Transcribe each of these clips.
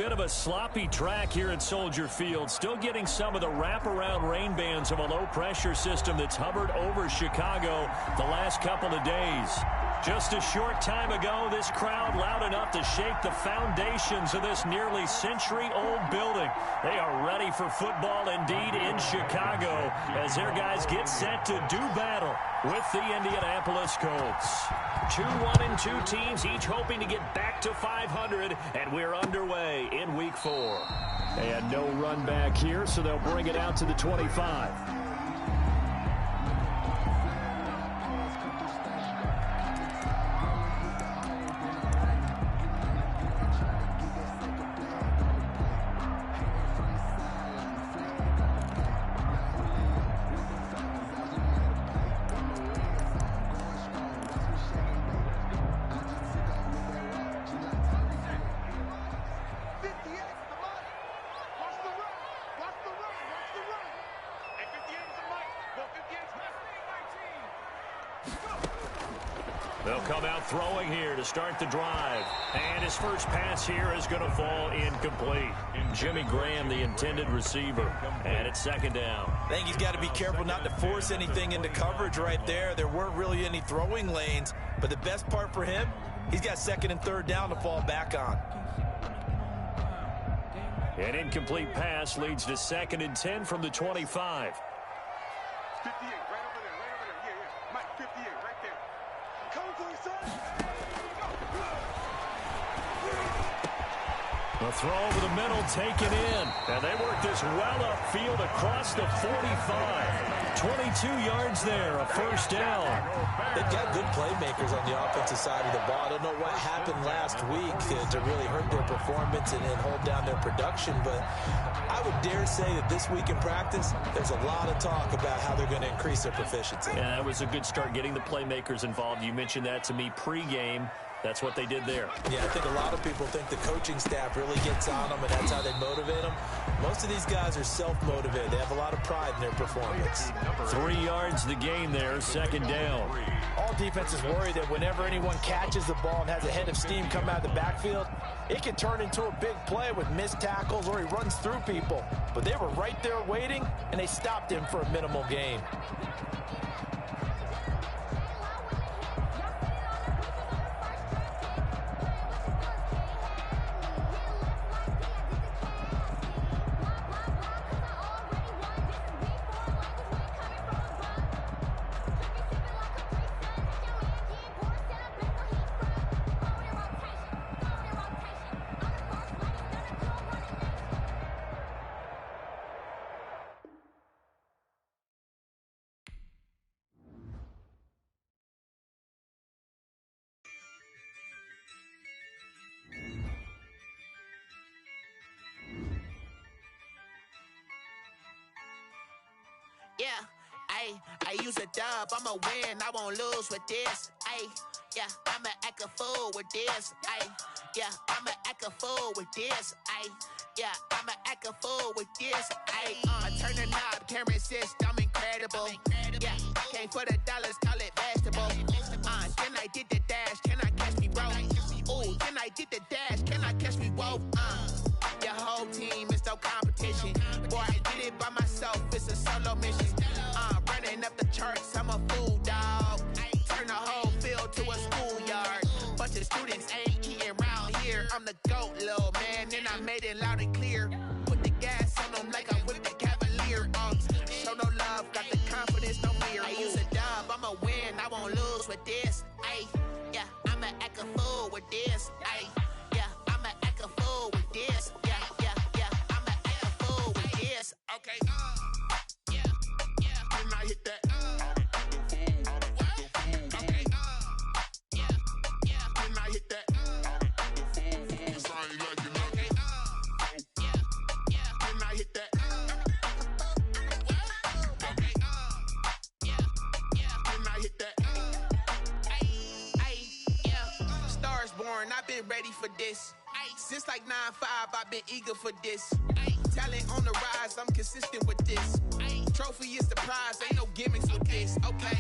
bit of a sloppy track here at Soldier Field. Still getting some of the wraparound rain bands of a low-pressure system that's hovered over Chicago the last couple of days. Just a short time ago, this crowd loud enough to shake the foundations of this nearly century-old building. They are ready for football indeed in Chicago as their guys get set to do battle with the Indianapolis Colts. 2-1-2 teams, each hoping to get back to 500, and we're underway in Week 4. And no run back here, so they'll bring it out to the 25. They'll come out throwing here to start the drive. And his first pass here is going to fall incomplete. Jimmy Graham, the intended receiver. And it's second down. I think he's got to be careful not to force anything into coverage right there. There weren't really any throwing lanes. But the best part for him, he's got second and third down to fall back on. An incomplete pass leads to second and 10 from the 25. 58, right over there, yeah. Mike, 58, right there. Come to the side. The throw over the middle taken in. And they work this well upfield across the 45. 22 yards there, a first down. They've got good playmakers on the offensive side of the ball. I don't know what happened last week to really hurt their performance and hold down their production, but I would dare say that this week in practice, there's a lot of talk about how they're going to increase their proficiency. Yeah, that was a good start getting the playmakers involved. You mentioned that to me pregame. That's what they did there. Yeah, I think a lot of people think the coaching staff really gets on them, and that's how they motivate them. Most of these guys are self-motivated. They have a lot of pride in their performance. 3 yards the gain there, second down. All defenses worry that whenever anyone catches the ball and has a head of steam come out of the backfield, it can turn into a big play with missed tackles or he runs through people. But they were right there waiting, and they stopped him for a minimal gain. Yeah, I use a dub, I'ma win, I won't lose with this. Yeah, I'ma act a fool with this. Yeah, I'ma act a fool with this. Yeah, I'ma act a fool with this. I turn the knob, camera assist, I'm incredible. Yeah, came for the dollars, call it vegetable. Then I did the dash, can I catch me, bro? Ooh, then I did the dash, can I catch me, whoa? Your whole team is no competition. Boy, I did it by myself, it's a solo mission. Running up the charts, I'm a fool, dog. Turn the whole field to a schoolyard. Bunch of students ain't eating round here. I'm the GOAT, little man, and I made it loud and clear. Put the gas on them like I'm with the Cavalier. Show no love, got the confidence, no fear. I use a dub, I'ma win, I won't lose with this. Yeah, I'ma act a fool with this. Yeah, I'ma act a fool with this. Yeah, I'ma act a fool with this. Okay, Can I hit that? Okay, Can I hit that? Cause I ain't like it. Okay, Can I hit that? Okay, Can I hit that? Stars born, I've been ready for this. Since like 9-5, I've been eager for this. Talent on the rise, I'm consistent with this. Trophy is the prize, ain't no gimmicks with this. Okay,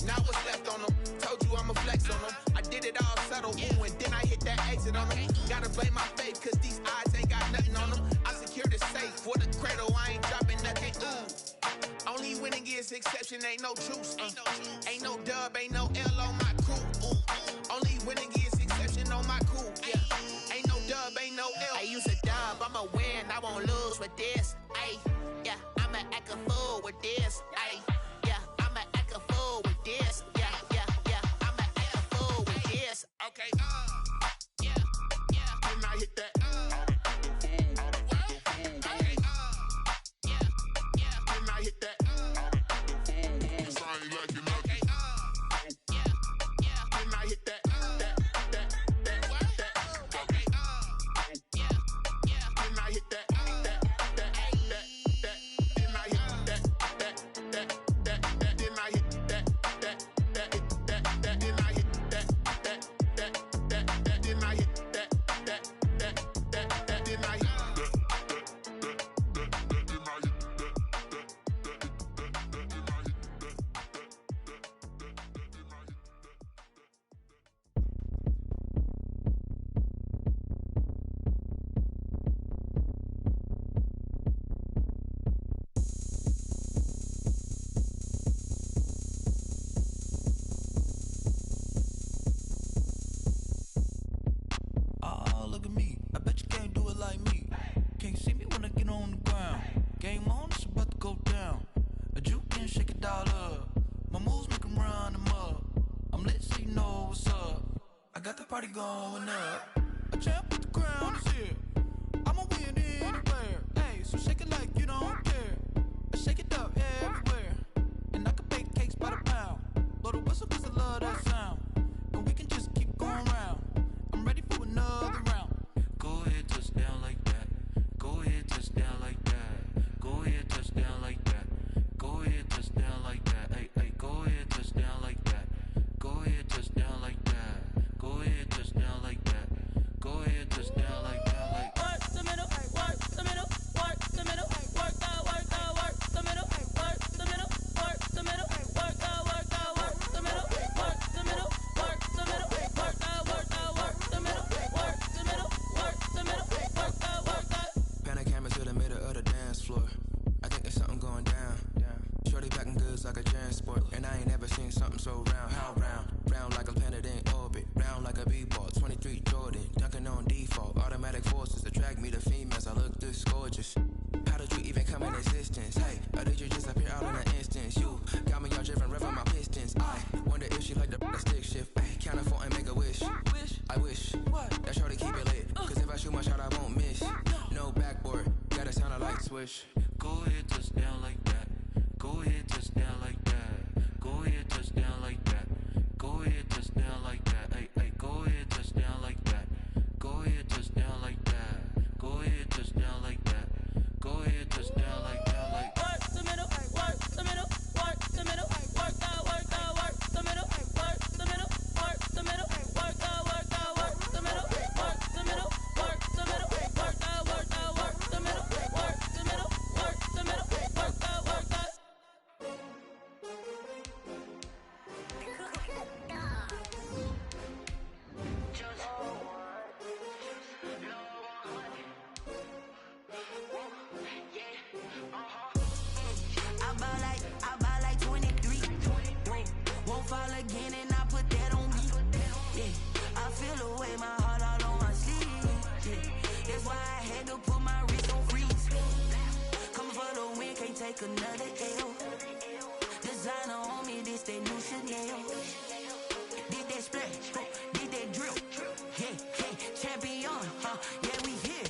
now what's left on them? Told you I'ma flex on them. I did it all subtle, ooh, and then I hit that exit on them. Gotta blame my faith, cause these odds ain't got nothing ain't no truce. Ain't no dub, ain't no L on my crew. Only winning is exception on my crew. Yeah. Ain't no dub, ain't no L. I use a dub, I'ma win, I won't lose with this. Ay, yeah, I'ma act a fool with this. Ay, yeah, I'ma act a fool with this. Yeah, yeah, yeah, I'ma act a fool with this. Okay, yeah, yeah. Then I hit that. Okay, yeah, yeah. Then I hit that. Going up, a champ with the crown is here. I'ma win anywhere. Hey, so shake it like you don't care. I shake it up everywhere. And I can bake cakes by the pound. Blow the whistle cause I love that sound. And we can just keep going round. I'm ready for another round. Go ahead, touch down like that. Go ahead, touch down like that. Go ahead, touch down like that. Go ahead, touch down like that. Hey, hey, go ahead, touch down like that. Go ahead, touch down like that. Go ahead, touch down like that. Go ahead, touch down like that. Like work the middle, work the middle, work the middle, work the middle, work the middle, work the middle, work the middle, work the middle, work the middle, work the middle, work the middle, work the. Panic camera to the middle of the dance floor. I think there's something going down. Shorty packing goods like a transport, and I ain't never seen something so round. How round? Round like a planet in orbit, round like a b-ball. 23 Jordan, dunking on default. Automatic forces attract me to females. I look this gorgeous. How did you even come in existence? Hey, or did you just appear out in an instance? You got me all driven, revving my pistons. I wonder if she like the stick shift. Ay, count a 4 and make a wish. I wish that shorty keep it lit. Cause if I shoot my shot, I won't miss. No backboard, gotta sound a light switch. Go ahead, touch down like that. Go ahead, touch down like that. Go ahead, touch down like that. Go ahead, touch down like that. Hey, hey, go ahead, touch down like that. Go ahead, touch down like that. Go ahead, touch down like that. Go ahead, touch down like that. Like work the middle, work the middle, work the middle, work the middle, work the middle, work the middle, work the middle, work the middle, work the middle, work the middle, work the middle, work the middle, work the middle, work the. I buy like 23. Won't fall again and I put that on me. Yeah, I feel the way my heart all on my sleeve. Yeah, that's why I had to put my wrist on freeze. Coming for the win, can't take another L. Designer on me, this that new Chanel. Did that splash, did that drill. Yeah, champion, yeah, we here.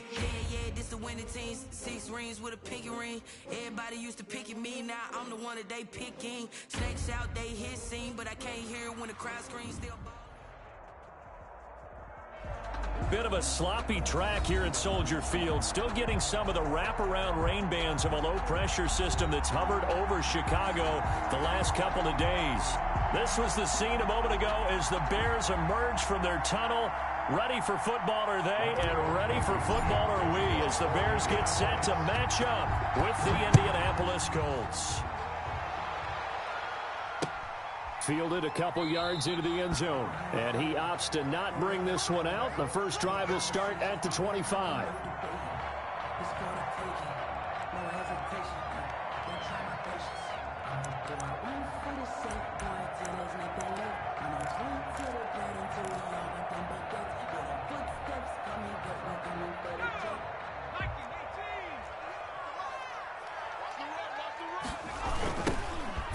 Yeah, this the winning team. 6 rings with a pinky ring. Everybody used to pick at me, now I'm the one that they picking. Snakes out, they hit scene, but I can't hear it when the crowd screams still. Bit of a sloppy track here at Soldier Field. Still getting some of the wraparound rain bands of a low-pressure system that's hovered over Chicago the last couple of days. This was the scene a moment ago as the Bears emerged from their tunnel. Ready for football are they, and ready for football are we as the Bears get set to match up with the Indianapolis Colts. Fielded a couple yards into the end zone, and he opts to not bring this one out. The first drive will start at the 25.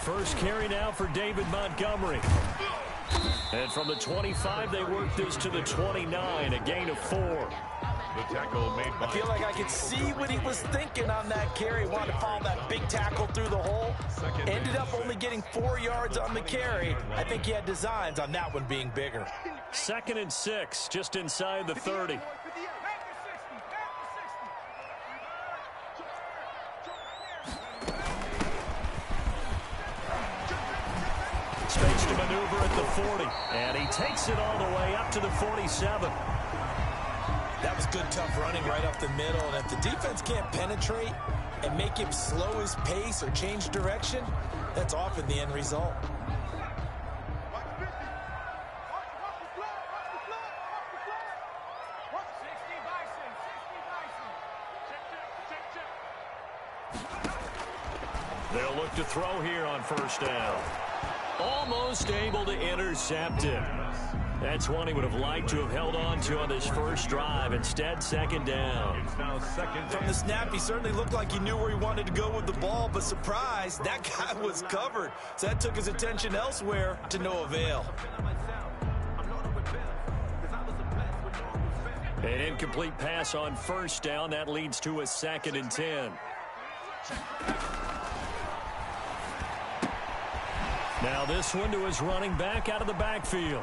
First carry now for David Montgomery. And from the 25, they work this to the 29, a gain of 4. The tackle made by... I feel like I could see what he was thinking on that carry. Wanted to follow that big tackle through the hole. Ended up only getting 4 yards on the carry. I think he had designs on that one being bigger. 2nd and 6, just inside the 30. Space to maneuver at the 40, and he takes it all the way up to the 47. That was good, tough running right up the middle, and if the defense can't penetrate and make him slow his pace or change direction, that's often the end result. They'll look to throw here on first down. Almost able to intercept it. That's one he would have liked to have held on to on this first drive. Instead, 2nd down. It's now 2nd. From the snap, he certainly looked like he knew where he wanted to go with the ball, but surprise, that guy was covered. So that took his attention elsewhere to no avail. An incomplete pass on first down. That leads to a 2nd and 10. Now this one to his running back out of the backfield.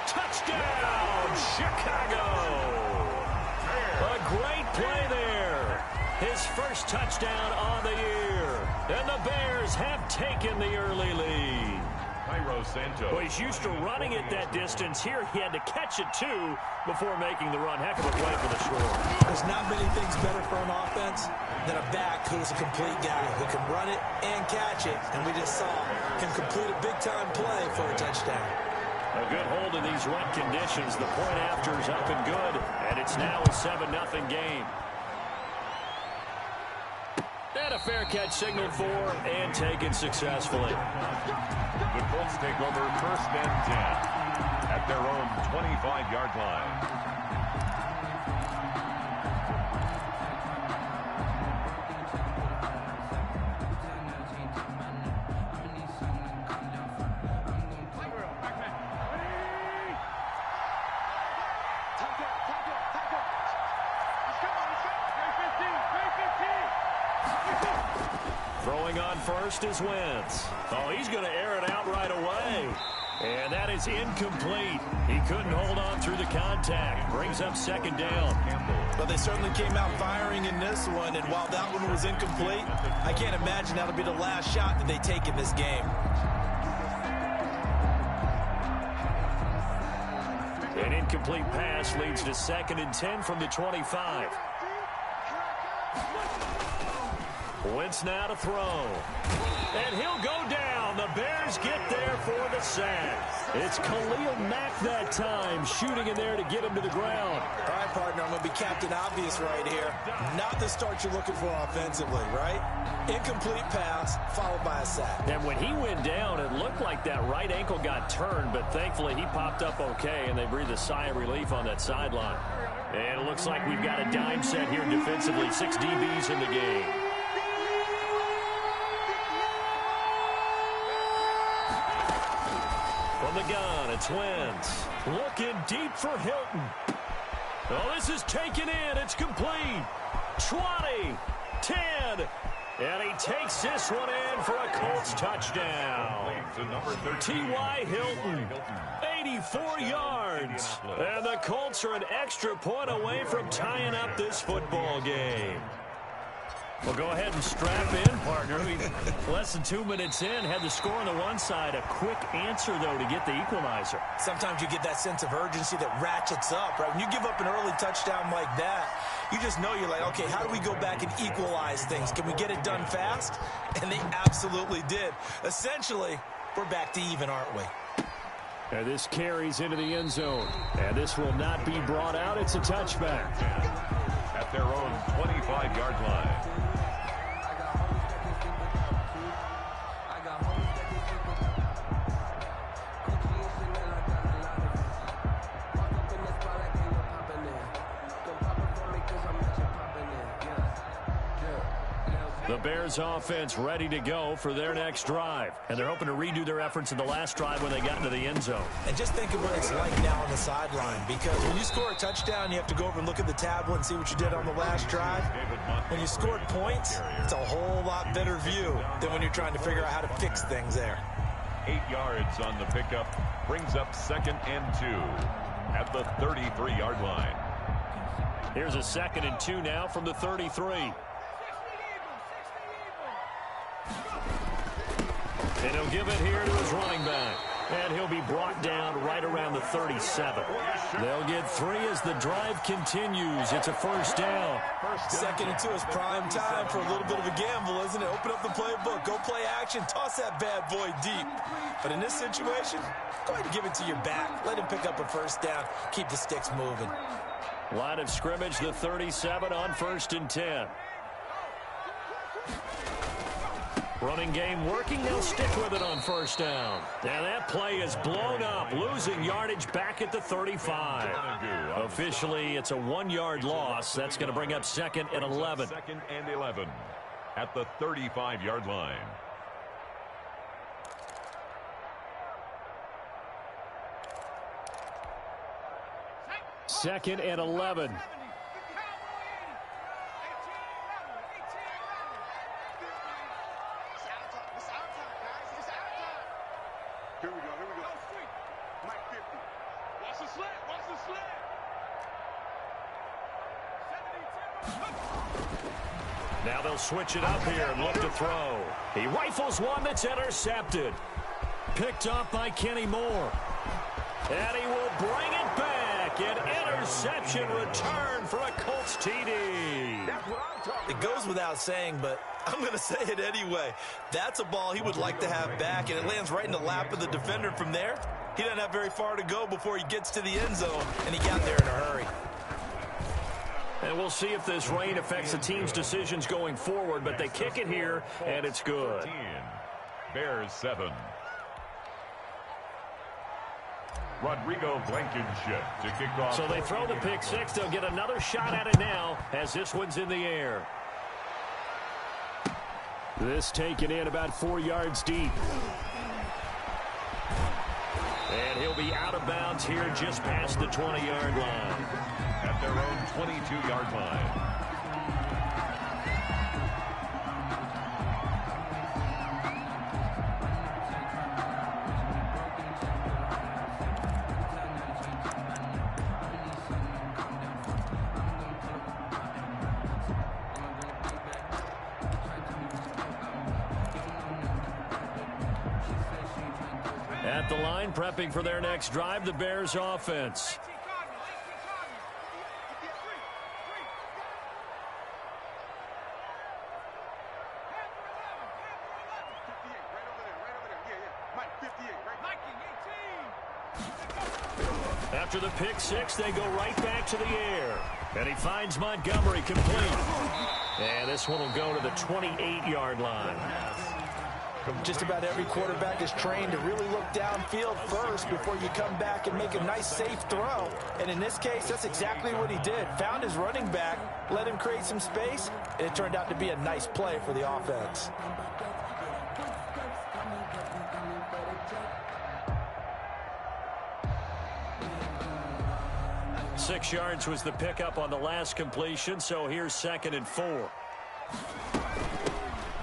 Touchdown, Chicago! A great play there. His first touchdown on the year. And the Bears have taken the early lead. Santos. Well, he's used to running it that distance. Here he had to catch it, too, before making the run. Heck of a play for the score. There's not many things better for an offense than a back who's a complete guy who can run it and catch it. And we just saw him complete a big-time play for a touchdown. A good hold in these wet conditions. The point after is up and good, and it's now a 7-0 game. And a fair catch signaled for and taken successfully. The Colts take over 1st and 10 at their own 25-yard line. Throwing on first is Wentz. Oh, he's going to air it out right away. And that is incomplete. He couldn't hold on through the contact. Brings up 2nd down. Well, they certainly came out firing in this one, and while that one was incomplete, I can't imagine that'll be the last shot that they take in this game. An incomplete pass leads to 2nd and 10 from the 25. Wentz now to throw. And he'll go down. The Bears get there for the sack. It's Khalil Mack that time, shooting in there to get him to the ground. All right, partner, I'm going to be Captain Obvious right here. Not the start you're looking for offensively, right? Incomplete pass, followed by a sack. And when he went down, it looked like that right ankle got turned, but thankfully he popped up okay, and they breathed a sigh of relief on that sideline. And it looks like we've got a dime set here defensively. 6 DBs in the game. From the gun, it's Wentz. Looking deep for Hilton. Oh, this is taken in. It's complete. 20, 10, and he takes this one in for a Colts touchdown. T.Y. Hilton, 84 yards. And the Colts are an extra point away from tying up this football game. Well, go ahead and strap in, partner. Less than 2 minutes in, had the score on the one side. A quick answer, though, to get the equalizer. Sometimes you get that sense of urgency that ratchets up, right? When you give up an early touchdown like that, you just know you're like, okay, how do we go back and equalize things? Can we get it done fast? And they absolutely did. Essentially, we're back to even, aren't we? And this carries into the end zone. And this will not be brought out. It's a touchback. At their own 25-yard line. The The Bears offense ready to go for their next drive. And they're hoping to redo their efforts in the last drive when they got into the end zone. And just think of what it's like now on the sideline, because when you score a touchdown, you have to go over and look at the tablet and see what you did on the last drive. When you scored points, it's a whole lot better view than when you're trying to figure out how to fix things there. 8 yards on the pickup, brings up 2nd and 2 at the 33-yard line. Here's a 2nd and 2 now from the 33. And he'll give it here to his running back. And he'll be brought down right around the 37. They'll get 3 as the drive continues. It's a first down. 2nd and 2 is prime time for a little bit of a gamble, isn't it? Open up the playbook, go play action, toss that bad boy deep. But in this situation, go ahead and give it to your back. Let him pick up a first down. Keep the sticks moving. Line of scrimmage, the 37 on 1st and 10. Running game working. They'll stick with it on first down. And that play is blown up, losing yardage back at the 35. Officially, it's a 1-yard loss. That's going to bring up 2nd and 11. 2nd and 11 at the 35-yard line. Second and 11. Now they'll switch it up here and look to throw. He rifles one that's intercepted. Picked up by Kenny Moore. And he will bring it back. An interception return for a Colts TD. It goes without saying, but I'm going to say it anyway. That's a ball he would like to have back, and it lands right in the lap of the defender. From there, he doesn't have very far to go before he gets to the end zone, and he got there in a hurry. And we'll see if this rain affects the team's decisions going forward, but they kick it here, and it's good. 14, Bears 7. Rodrigo Blankenship to kick off. So they throw the pick six. They'll get another shot at it now as this one's in the air. This taken in about 4 yards deep. And he'll be out of bounds here just past the 20-yard line. At their own 22-yard line. At the line, prepping for their next drive, the Bears offense. After the pick six, they go right back to the air. And he finds Montgomery complete. And this one will go to the 28-yard line. Just about every quarterback is trained to really look downfield first before you come back and make a nice, safe throw. And in this case, that's exactly what he did. Found his running back, let him create some space, and it turned out to be a nice play for the offense. Six yards was the pickup on the last completion, so here's 2nd and 4.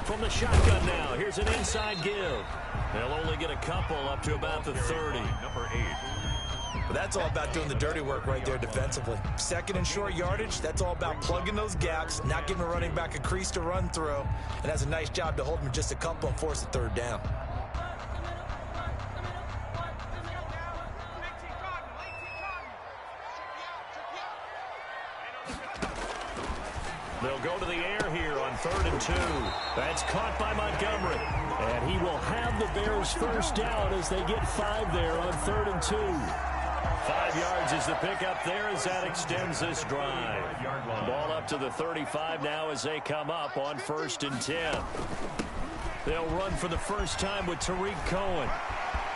From the shotgun now, here's an inside give. They'll only get a couple up to about the 30. Number 8. But that's all about doing the dirty work right there defensively. 2nd and short yardage, that's all about plugging those gaps, not giving a running back a crease to run through, and has a nice job to hold him just a couple and force a 3rd down. They'll go to the air here on 3rd and 2. That's caught by Montgomery. And he will have the Bears first down as they get 5 there on 3rd and 2. 5 yards is the pickup there as that extends this drive. Ball up to the 35 now as they come up on 1st and 10. They'll run for the first time with Tariq Cohen.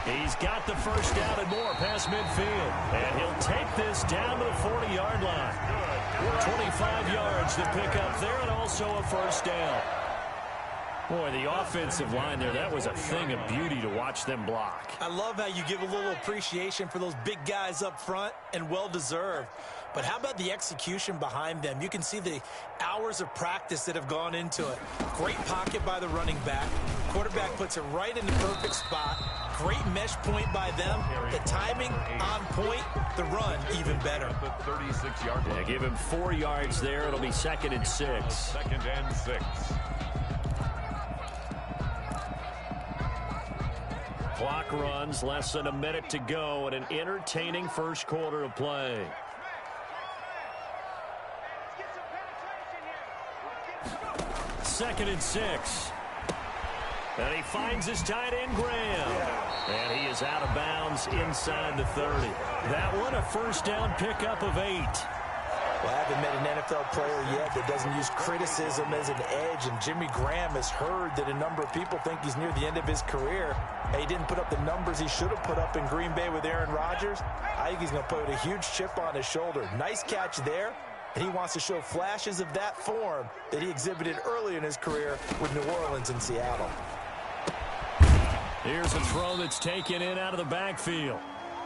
He's got the first down and more past midfield. And he'll take this down to the 40-yard line. 25 yards to pick up there and also a first down. Boy, the offensive line there, that was a thing of beauty to watch them block. I love how you give a little appreciation for those big guys up front, and well-deserved. But how about the execution behind them? You can see the hours of practice that have gone into it. Great pocket by the running back. Quarterback puts it right in the perfect spot. Great mesh point by them. The timing on point. The run even better. The 36-yard line. Yeah, give him 4 yards there. It'll be 2nd and 6. 2nd and 6. Clock runs, less than a minute to go, and an entertaining first quarter of play. Second and 6. And he finds his tight end, Graham. And he is out of bounds inside the 30. That one, a first down pickup of 8. Well, I haven't met an NFL player yet that doesn't use criticism as an edge, and Jimmy Graham has heard that a number of people think he's near the end of his career. He didn't put up the numbers he should have put up in Green Bay with Aaron Rodgers. I think he's going to put a huge chip on his shoulder. Nice catch there, and he wants to show flashes of that form that he exhibited early in his career with New Orleans and Seattle. Here's a throw that's taken in out of the backfield.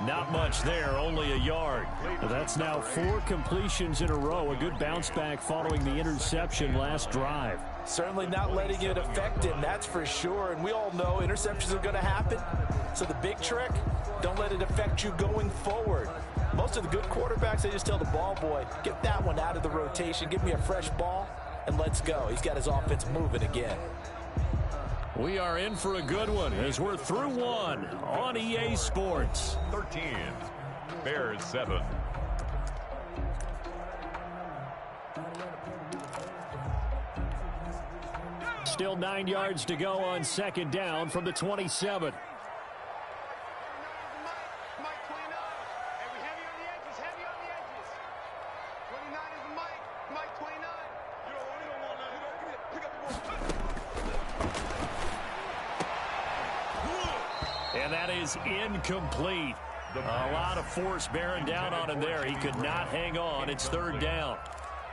Not much there, only a yard. That's now 4 completions in a row. A good bounce back following the interception last drive. Certainly not letting it affect him, that's for sure. And we all know interceptions are going to happen. So the big trick, don't let it affect you going forward. Most of the good quarterbacks, they just tell the ball boy, get that one out of the rotation, give me a fresh ball, and let's go. He's got his offense moving again. We are in for a good one as we're through 1 on EA Sports. 13. Bears 7. Still 9 yards to go on 2nd down from the 27. And that is incomplete. A lot of force bearing down on him there. He could not hang on. It's 3rd down.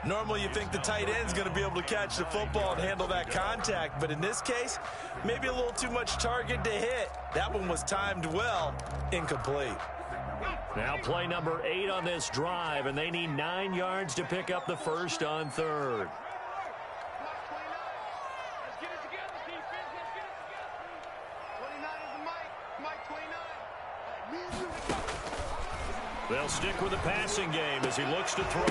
Normally you think the tight end's going to be able to catch the football and handle that contact, but in this case, maybe a little too much target to hit. That one was timed well, incomplete. Now play number 8 on this drive, and they need 9 yards to pick up the first on 3rd. They'll stick with the passing game as he looks to throw.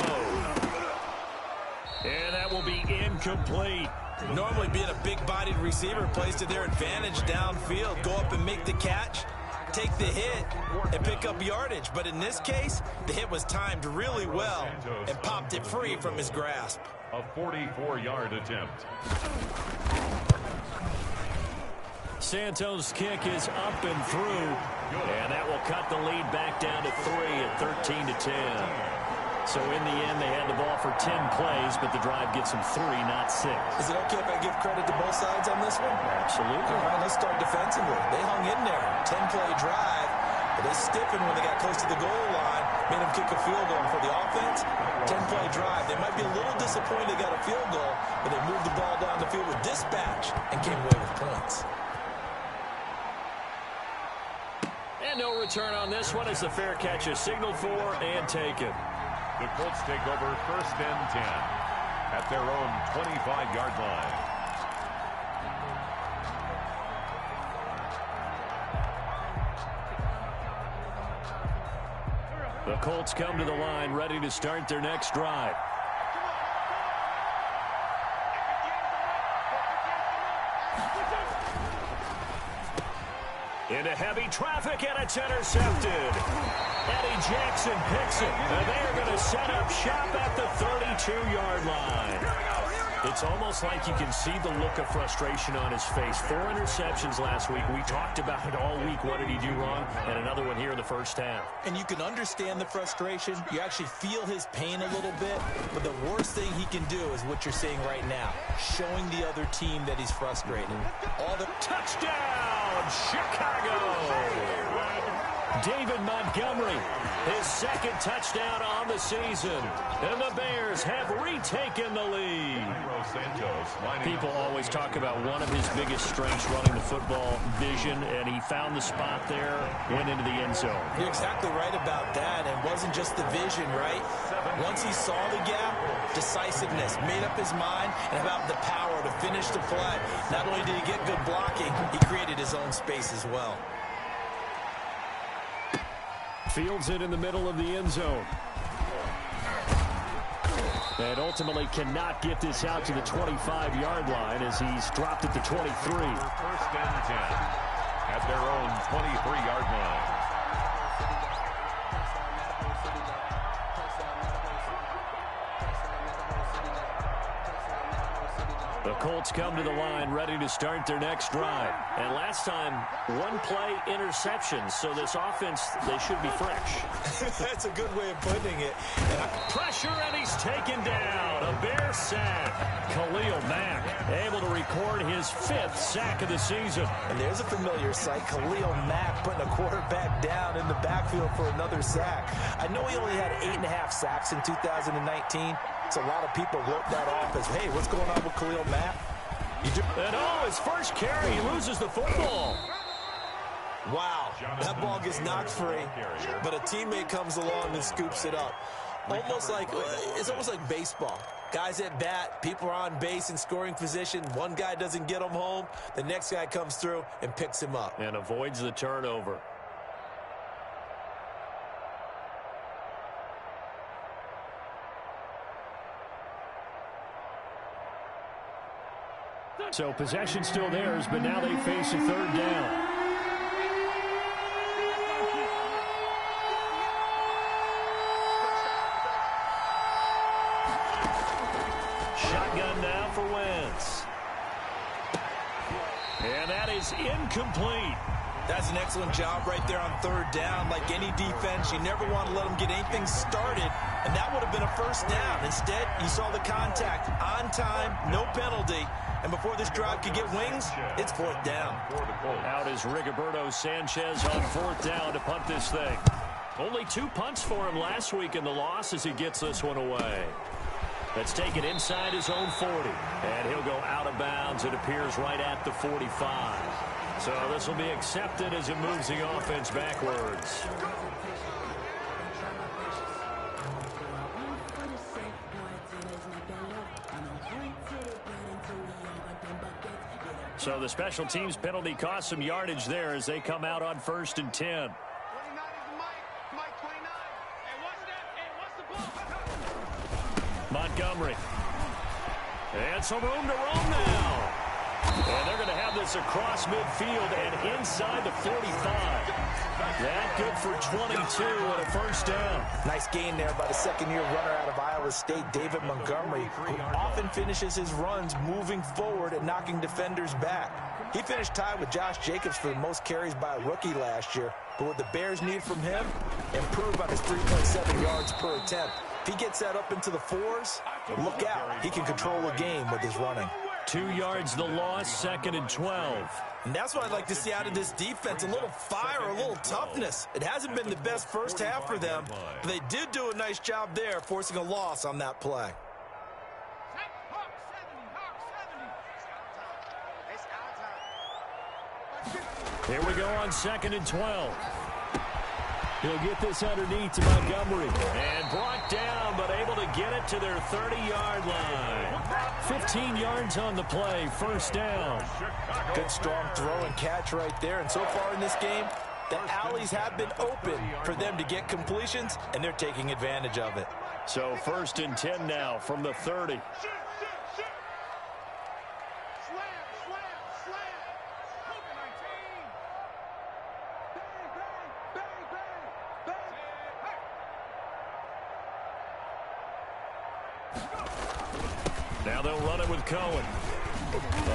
And that will be incomplete. Normally being a big-bodied receiver plays to their advantage downfield. Go up and make the catch, take the hit, and pick up yardage. But in this case, the hit was timed really well and popped it free from his grasp. A 44-yard attempt. Santos' kick is up and through, and that will cut the lead back down to 3 at 13-10. So in the end, they had the ball for 10 plays, but the drive gets them 3, not 6. Is it okay if I give credit to both sides on this one? Absolutely. All right, let's start defensively. They hung in there. 10-play drive, but they stiffened when they got close to the goal line, made them kick a field goal. And for the offense, 10-play drive. They might be a little disappointed they got a field goal, but they moved the ball down the field with dispatch and came away with points. And no return on this one as the fair catch is signaled for and taken. The Colts take over 1st and 10 at their own 25-yard line. The Colts come to the line ready to start their next drive. Into heavy traffic, and it's intercepted. Eddie Jackson picks it, and they are going to set up shop at the 32-yard line. It's almost like you can see the look of frustration on his face. 4 interceptions last week. We talked about it all week. What did he do wrong? And another one here in the first half. And you can understand the frustration. You actually feel his pain a little bit. But the worst thing he can do is what you're seeing right now, showing the other team that he's frustrated. All the touchdown, Chicago. David Montgomery, his second touchdown on the season. And the Bears have retaken the lead. People always talk about one of his biggest strengths running the football, vision, and he found the spot there, went into the end zone. You're exactly right about that. It wasn't just the vision, right? Once he saw the gap, decisiveness, made up his mind, and about the power to finish the play. Not only did he get good blocking, he created his own space as well. Fields it in the middle of the end zone. And ultimately cannot get this out to the 25-yard line as he's dropped at the 23. First and 10 at their own 23-yard line. The Colts come to the line ready to start their next drive. And last time, one-play interception. So this offense, they should be fresh. That's a good way of putting it. Pressure, and he's taken down. A Bear sack. Khalil Mack able to record his 5th sack of the season. And there's a familiar sight. Khalil Mack putting a quarterback down in the backfield for another sack. I know he only had 8.5 sacks in 2019. So a lot of people wrote that off as, hey, what's going on with Khalil Mack? And his first carry, he loses the football. Wow, that ball gets knocked free, but a teammate comes along and scoops it up. It's almost like baseball. Guys at bat, people are on base in scoring position. One guy doesn't get him home. The next guy comes through and picks him up. And avoids the turnover. So possession still theirs, but now they face a 3rd down. Shotgun now for Wentz. And that is incomplete. That's an excellent job right there on 3rd down. Like any defense, you never want to let them get anything started, and that would have been a 1st down. Instead, you saw the contact on time, no penalty. And before this drive could get wings, it's 4th down. Out is Rigoberto Sanchez on 4th down to punt this thing. Only 2 punts for him last week in the loss as he gets this one away. Let's take it inside his own 40. And he'll go out of bounds. It appears right at the 45. So this will be accepted as it moves the offense backwards. So the special teams penalty cost some yardage there as they come out on 1st and 10. Montgomery. And some room to roam now. And they're going to have this across midfield and inside the 45. That good for 22 and a 1st down. Nice gain there by the 2nd-year runner out of Iowa State, David Montgomery, who often finishes his runs moving forward and knocking defenders back. He finished tied with Josh Jacobs for the most carries by a rookie last year. But what the Bears need from him, improve on his 3.7 yards per attempt. If he gets that up into the 4s, look out. He can control a game with his running. 2 yards the loss, 2nd and 12. And that's what I'd like to see out of this defense, a little fire, a little toughness. It hasn't been the best first half for them, but they did do a nice job there, forcing a loss on that play. Here we go on 2nd and 12. He'll get this underneath to Montgomery. And brought down, but able to get it to their 30-yard line. 15 yards on the play, 1st down. Good strong throw and catch right there. And so far in this game, the alleys have been open for them to get completions, and they're taking advantage of it. So 1st and 10 now from the 30. Now they'll run it with Cohen.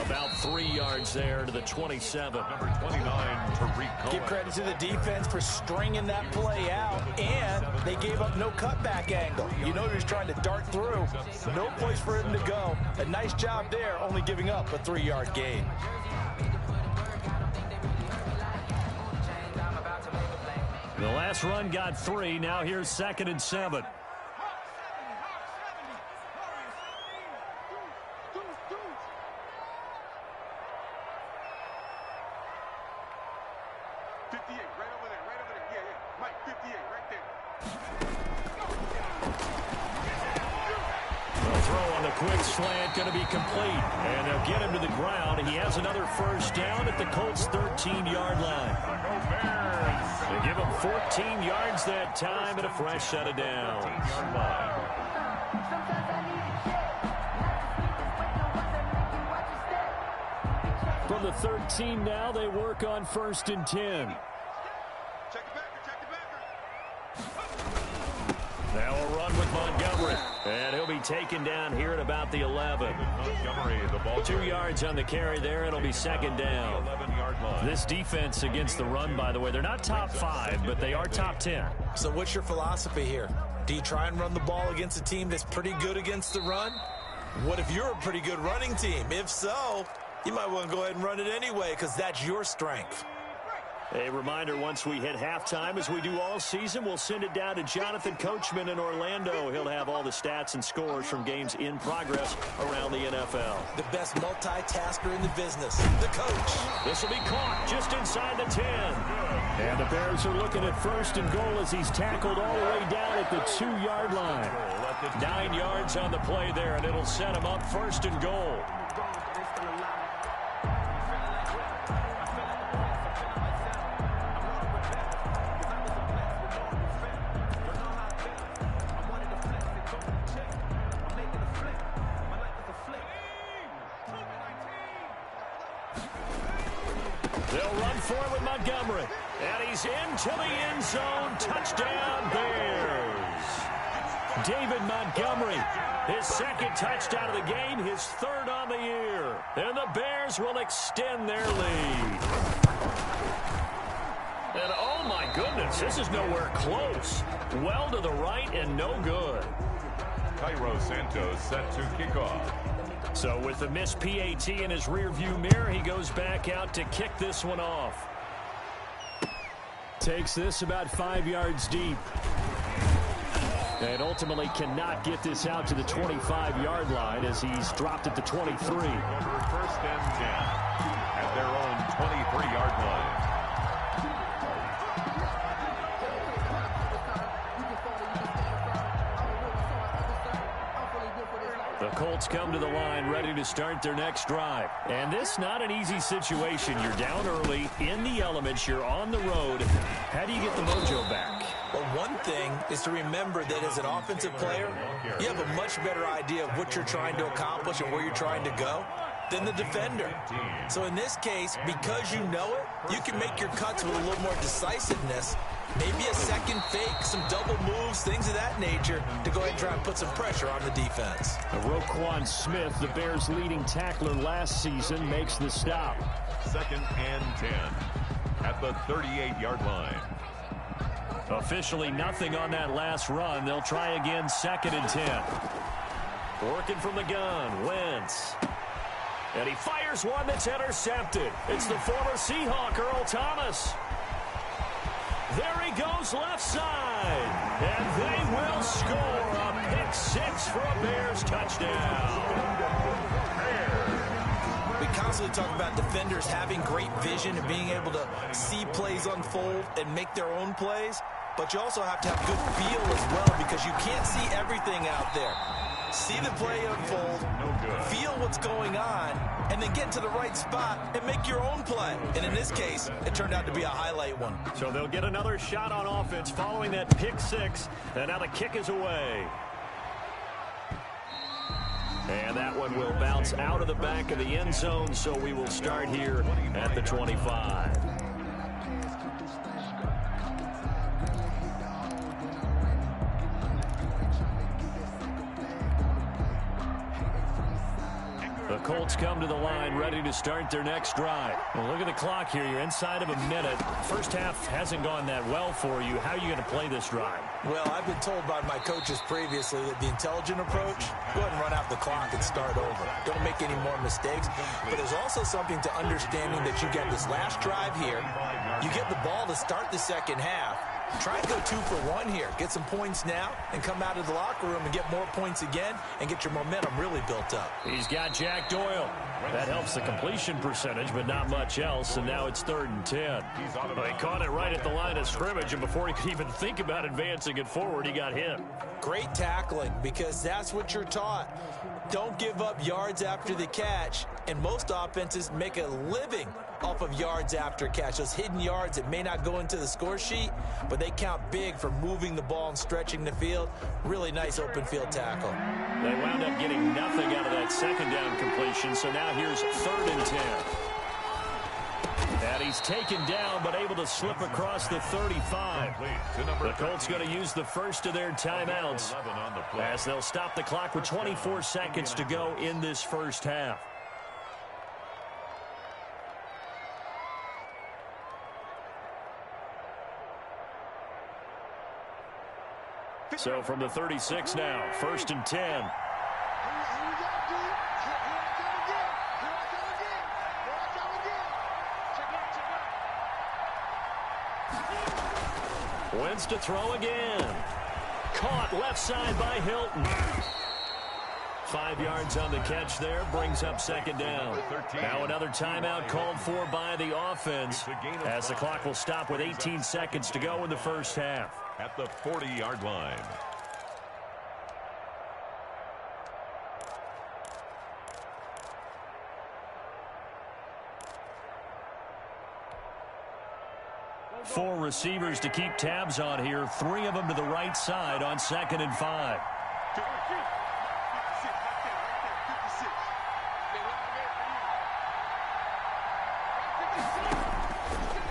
About 3 yards there to the 27. Number 29, Tariq Cohen. Give credit to the defense for stringing that play out, and they gave up no cutback angle. You know he was trying to dart through. No place for him to go. A nice job there, only giving up a 3-yard gain. The last run got 3. Now here's 2nd and 7. Quick slant going to be complete, and they'll get him to the ground. He has another first down at the Colts' 13-yard line. They give him 14 yards that time and a fresh set of downs. From the 13 now, they work on 1st and 10. Now a run with Montgomery. And he'll be taken down here at about the 11. Montgomery, the ball 2 yards on the carry there. It'll be 2nd down. 11-yard line. This defense against the run, by the way, they're not top 5, but they are top 10. So what's your philosophy here? Do you try and run the ball against a team that's pretty good against the run? What if you're a pretty good running team? If so, you might want to go ahead and run it anyway because that's your strength. A reminder, once we hit halftime, as we do all season, we'll send it down to Jonathan Coachman in Orlando. He'll have all the stats and scores from games in progress around the NFL. The best multitasker in the business, the coach. This will be caught just inside the 10. And the Bears are looking at 1st and goal as he's tackled all the way down at the 2-yard line. 9 yards on the play there, and it'll set him up 1st and goal. They'll run forward with Montgomery. And he's into the end zone. Touchdown, Bears. David Montgomery, his 2nd touchdown of the game, his 3rd on the year. And the Bears will extend their lead. And oh my goodness, this is nowhere close. Well to the right and no good. Cairo Santos set to kick off. So with the missed PAT in his rearview mirror, he goes back out to kick this one off. Takes this about 5 yards deep. And ultimately cannot get this out to the 25-yard line as he's dropped at the 23. Over 1st and 10 at their own 23-yard line. The Colts come to the line ready to start their next drive. And this not an easy situation. You're down early, in the elements, you're on the road. How do you get the mojo back? Well, one thing is to remember that as an offensive player, you have a much better idea of what you're trying to accomplish and where you're trying to go than the defender. So in this case, because you know it, you can make your cuts with a little more decisiveness. Maybe a second fake, some double moves, things of that nature to go ahead and try and put some pressure on the defense. Roquan Smith, the Bears' leading tackler last season, makes the stop. 2nd and 10 at the 38-yard line. Officially nothing on that last run. They'll try again 2nd and 10. Working from the gun, Wentz. And he fires one that's intercepted. It's the former Seahawk, Earl Thomas. There he goes left side. And they will score a pick 6 for a Bears touchdown. We constantly talk about defenders having great vision and being able to see plays unfold and make their own plays. But you also have to have good feel as well because you can't see everything out there. See the play unfold, feel what's going on, and then get to the right spot and make your own play. And in this case, it turned out to be a highlight one. So they'll get another shot on offense following that pick 6, and now the kick is away. And that one will bounce out of the back of the end zone, so we will start here at the 25. The Colts come to the line ready to start their next drive. Well, look at the clock here. You're inside of a minute. First half hasn't gone that well for you. How are you going to play this drive? Well, I've been told by my coaches previously that the intelligent approach, go ahead and run out the clock and start over. Don't make any more mistakes. But there's also something to understanding that you get this last drive here. You get the ball to start the second half. Try and go 2 for 1 here. Get some points now and come out of the locker room and get more points again and get your momentum really built up. He's got Jack Doyle. That helps the completion percentage, but not much else, and now it's 3rd and 10. Well, he caught it right at the line of scrimmage, and before he could even think about advancing it forward, he got hit. Great tackling, because that's what you're taught. Don't give up yards after the catch, and most offenses make a living off of yards after catch. Those hidden yards that may not go into the score sheet, but they count big for moving the ball and stretching the field. Really nice open field tackle. They wound up getting nothing out of that second down completion, so now here's 3rd and 10. And he's taken down, but able to slip across the 35. The Colts going to use the first of their timeouts as they'll stop the clock with 24 seconds to go in this first half. So from the 36 now, 1st and 10. Wentz to throw again. Caught left side by Hilton. 5 yards on the catch there, brings up 2nd down. Now another timeout called for by the offense as the clock will stop with 18 seconds to go in the first half. At the 40-yard line. Four receivers to keep tabs on here. 3 of them to the right side on 2nd and 5.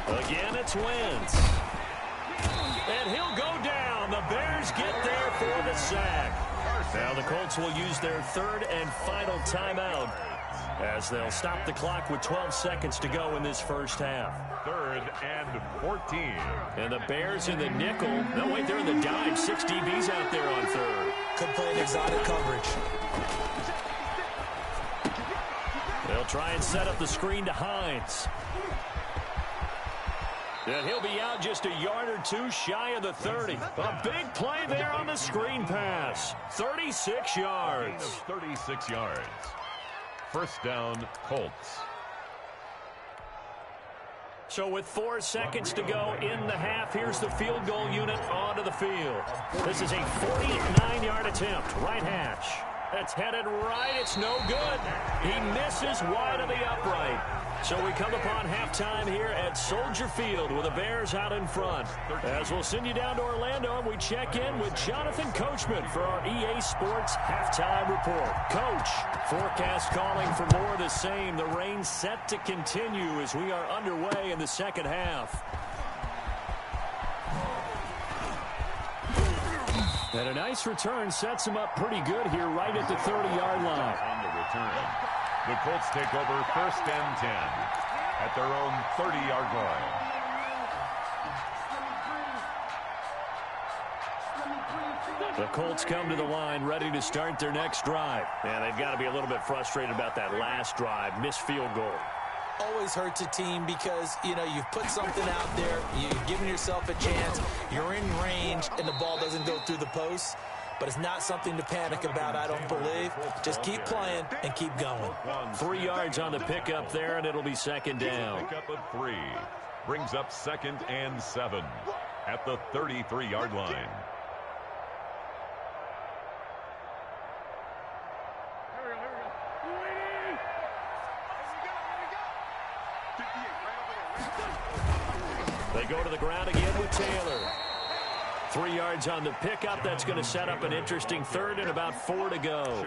Again, it's Wentz. And he'll go down. The Bears get there for the sack. Now the Colts will use their 3rd and final timeout as they'll stop the clock with 12 seconds to go in this first half. 3rd and 14. And the Bears in the nickel. No, wait, they're in the dime. 6 DBs out there on 3rd. Could play an exotic coverage. They'll try and set up the screen to Hines. And he'll be out just a yard or 2 shy of the 30. A big play there on the screen pass. 36 yards. 36 yards. First down, Colts. So with 4 seconds to go in the half, here's the field goal unit onto the field. This is a 49-yard attempt. Right hash. That's headed right. It's no good. He misses wide of the upright. So we come upon halftime here at Soldier Field with the Bears out in front. As we'll send you down to Orlando, and we check in with Jonathan Coachman for our EA Sports Halftime Report. Coach, forecast calling for more of the same. The rain set to continue as we are underway in the second half. And a nice return sets him up pretty good here right at the 30-yard line. On the return, the Colts take over 1st and 10 at their own 30-yard line. The Colts come to the line ready to start their next drive. And they've got to be a little bit frustrated about that last drive. Missed field goal. Always hurts a team because, you know, you've put something out there, you've given yourself a chance, you're in range, and the ball doesn't go through the post. But it's not something to panic about, I don't believe. Just keep playing and keep going. 3 yards on the pickup there, and it'll be 2nd down. Pickup of 3 brings up 2nd and 7 at the 33-yard line. They go to the ground again with Taylor. 3 yards on the pickup. That's going to set up an interesting 3rd and about 4 to go.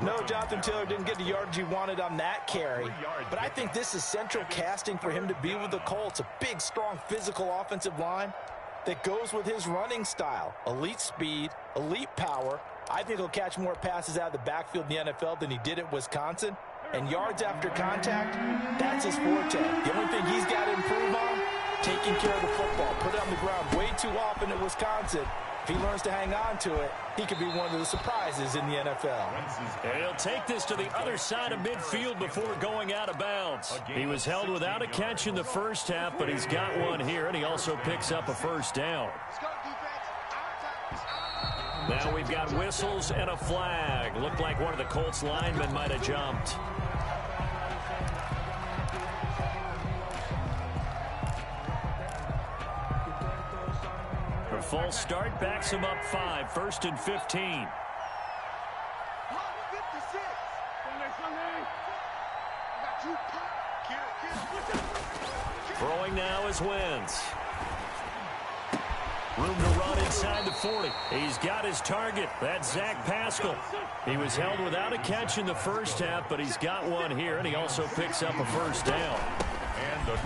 No, Jonathan Taylor didn't get the yardage he wanted on that carry. But I think this is central casting for him to be with the Colts. A big, strong, physical offensive line that goes with his running style. Elite speed, elite power. I think he'll catch more passes out of the backfield in the NFL than he did at Wisconsin. And yards after contact, that's his forte. The only thing he's got to improve on, taking care of the football. Put it on the ground way too often at Wisconsin. If he learns to hang on to it, he could be one of the surprises in the NFL. And he'll take this to the other side of midfield before going out of bounds. He was held without a catch in the first half, but he's got one here, and he also picks up a first down. Now we've got whistles and a flag. Looked like one of the Colts linemen might have jumped. The false start backs him up 5, 1st and 15. Throwing now is Wentz. Room to run inside the 40. He's got his target. That's Zach Pascal. He was held without a catch in the first half, but he's got one here, and he also picks up a first down.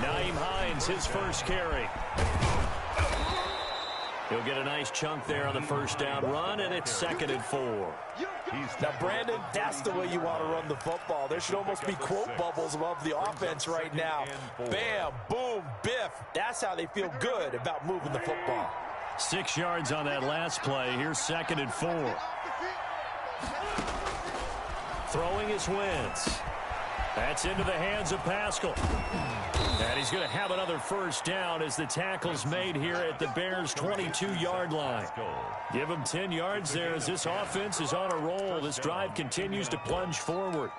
Nyheim Hines, his first carry. He'll get a nice chunk there on the first down run, and it's 2nd and 4. Now, Brandon, that's the way you want to run the football. There should almost be quote bubbles above the offense right now. Bam, boom, biff. That's how they feel good about moving the football. 6 yards on that last play. Here's 2nd and 4. Throwing is Wentz. That's into the hands of Pascal. And he's going to have another first down as the tackle's made here at the Bears' 22-yard line. Give him 10 yards there as this offense is on a roll. This drive continues to plunge forward.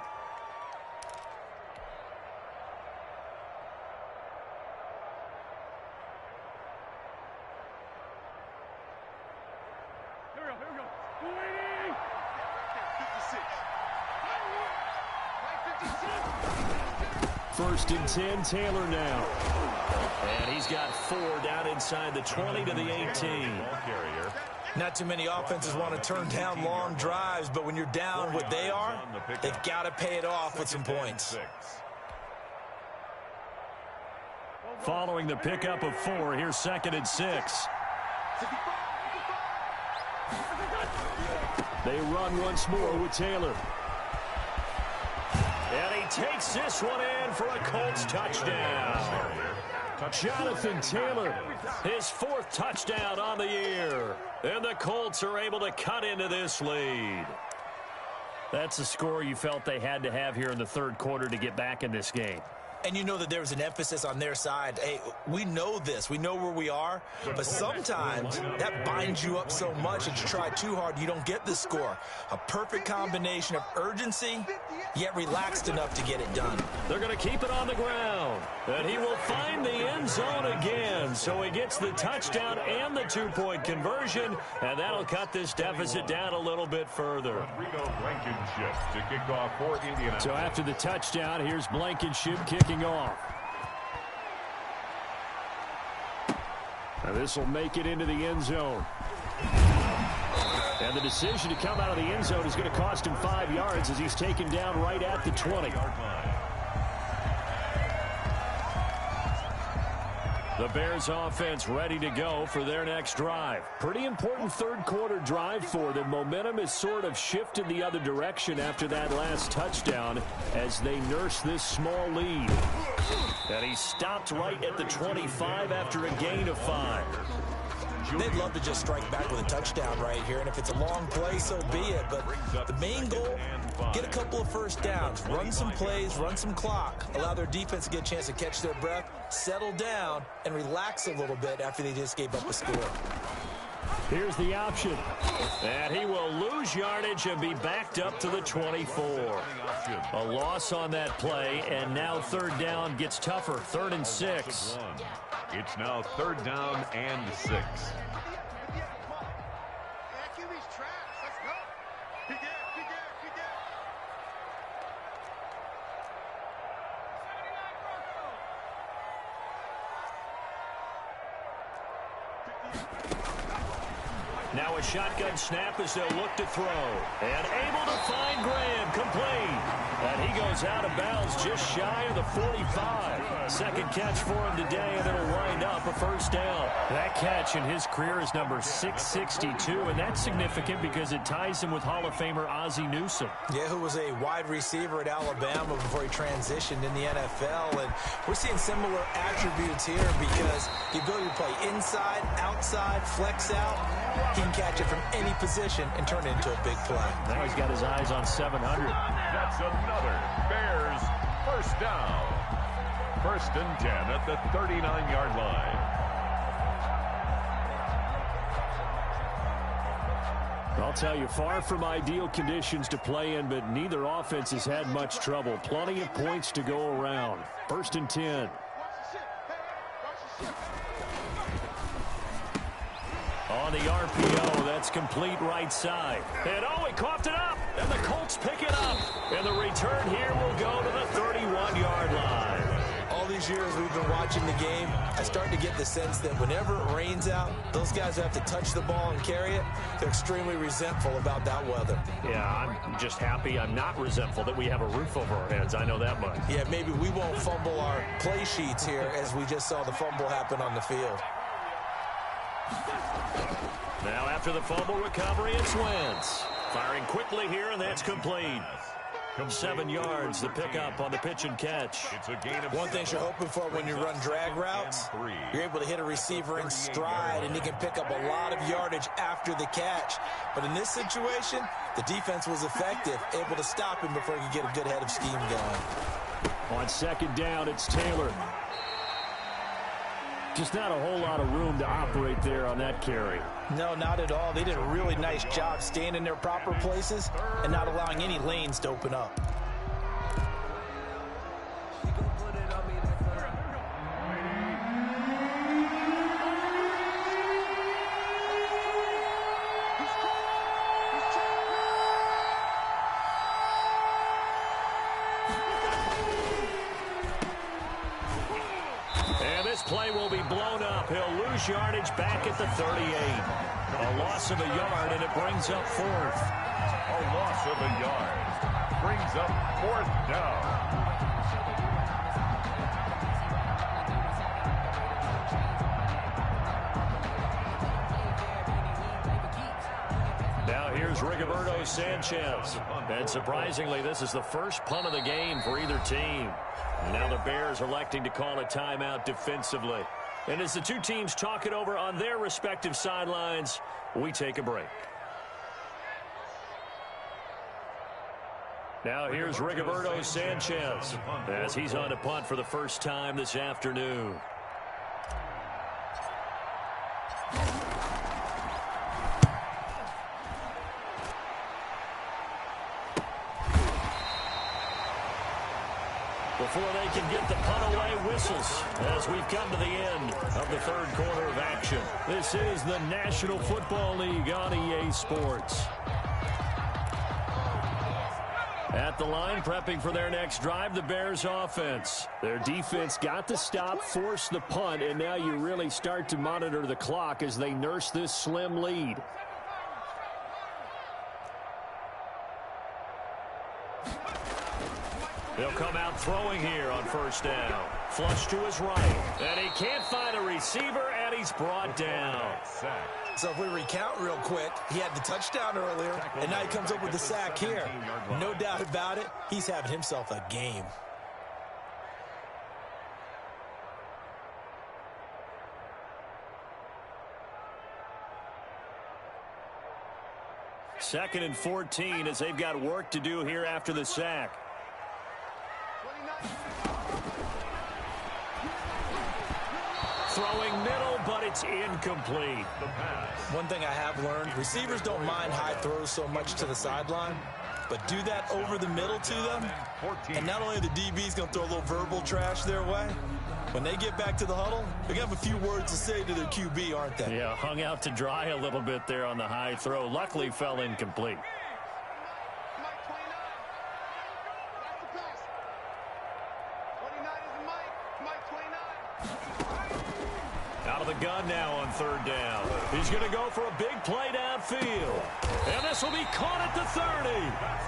First and 10, Taylor now. And he's got 4 down inside the 20 to the 18. Not too many offenses want to turn down long drives, but when you're down what they are, they've got to pay it off with some points. Following the pickup of 4, here's 2nd and 6. They run once more with Taylor. And he takes this one in for a Colts touchdown. Jonathan Taylor, his 4th touchdown on the year. And the Colts are able to cut into this lead. That's a score you felt they had to have here in the 3rd quarter to get back in this game. And you know that there was an emphasis on their side. Hey, we know this. We know where we are. But sometimes that binds you up so much that you try too hard, you don't get the score. A perfect combination of urgency, yet relaxed enough to get it done. They're going to keep it on the ground. And he will find the end zone again. So he gets the touchdown and the 2-point conversion. And that'll cut this deficit down a little bit further. To kick off for Indianapolis. So after the touchdown, here's Blankenship kicking off. Now this will make it into the end zone. And the decision to come out of the end zone is going to cost him 5 yards as he's taken down right at the 20. The Bears offense ready to go for their next drive. Pretty important 3rd quarter drive for them. Momentum has sort of shifted the other direction after that last touchdown as they nurse this small lead. And he stopped right at the 25 after a gain of 5. They'd love to just strike back with a touchdown right here, and if it's a long play, so be it. But the main goal, get a couple of first downs, run some plays, run some clock, allow their defense to get a chance to catch their breath, settle down, and relax a little bit after they just gave up a score. Here's the option. And he will lose yardage and be backed up to the 24. A loss on that play, and now 3rd down gets tougher. 3rd and 6. It's now 3rd down and 6. Now a shotgun snap as they'll look to throw. And able to find Graham, complete. And he goes out of bounds just shy of the 45. 2nd catch for him today, and it'll wind up a first down. That catch in his career is number 662, and that's significant because it ties him with Hall of Famer Ozzie Newsome. Yeah, who was a wide receiver at Alabama before he transitioned in the NFL. And we're seeing similar attributes here because the ability to play inside, outside, flex out. He can catch it from any position and turn it into a big play. Now he's got his eyes on 700. That's another Bears first down. 1st and 10 at the 39-yard line. I'll tell you, far from ideal conditions to play in, but neither offense has had much trouble. Plenty of points to go around. 1st and 10. On the RPO, that's complete right side. And oh, he coughed it up. And the Colts pick it up. And the return here will go to the 31-yard line. All these years we've been watching the game, I start to get the sense that whenever it rains out, those guys who have to touch the ball and carry it, they're extremely resentful about that weather. Yeah, I'm just happy I'm not resentful that we have a roof over our heads. I know that much. Yeah, maybe we won't fumble our play sheets here as we just saw the fumble happen on the field. Now after the fumble recovery, it's Wentz. Firing quickly here, and that's complete. 7 yards, the pickup on the pitch and catch. It's a gain of One thing you're hoping for when you run drag routes, you're able to hit a receiver in stride, and he can pick up a lot of yardage after the catch. But in this situation, the defense was effective, able to stop him before he could get a good head of steam going. On 2nd down, it's Taylor. Just not a whole lot of room to operate there on that carry. No, not at all. They did a really nice job staying in their proper places and not allowing any lanes to open up. Play will be blown up. He'll lose yardage back at the 38. A loss of a yard, and it brings up 4th. A loss of a yard brings up 4th down. Now here's Rigoberto Sanchez. And surprisingly, this is the first punt of the game for either team. And now the Bears electing to call a timeout defensively. And as the two teams talk it over on their respective sidelines, we take a break. Now here's Rigoberto Sanchez as he's on to punt for the first time this afternoon. Before they can get the punt away, whistles as we've come to the end of the 3rd quarter of action. This is the National Football League on EA Sports. At the line, prepping for their next drive, the Bears offense. Their defense got the stop, forced the punt, and now you really start to monitor the clock as they nurse this slim lead. They'll come out throwing here on 1st down. Flush to his right. And he can't find a receiver, and he's brought down. So if we recount real quick, he had the touchdown earlier, and now he comes up with the sack here. No doubt about it, he's having himself a game. Second and 14 as they've got work to do here after the sack. Throwing middle, but it's incomplete. One thing I have learned, receivers don't mind high throws so much to the sideline, but do that over the middle to them, and not only the DB's going to throw a little verbal trash their way, when they get back to the huddle, they're going to have a few words to say to their QB, aren't they? Yeah, hung out to dry a little bit there on the high throw. Luckily fell incomplete. Out of the gun now on 3rd down. He's going to go for a big play downfield. And this will be caught at the 30. That's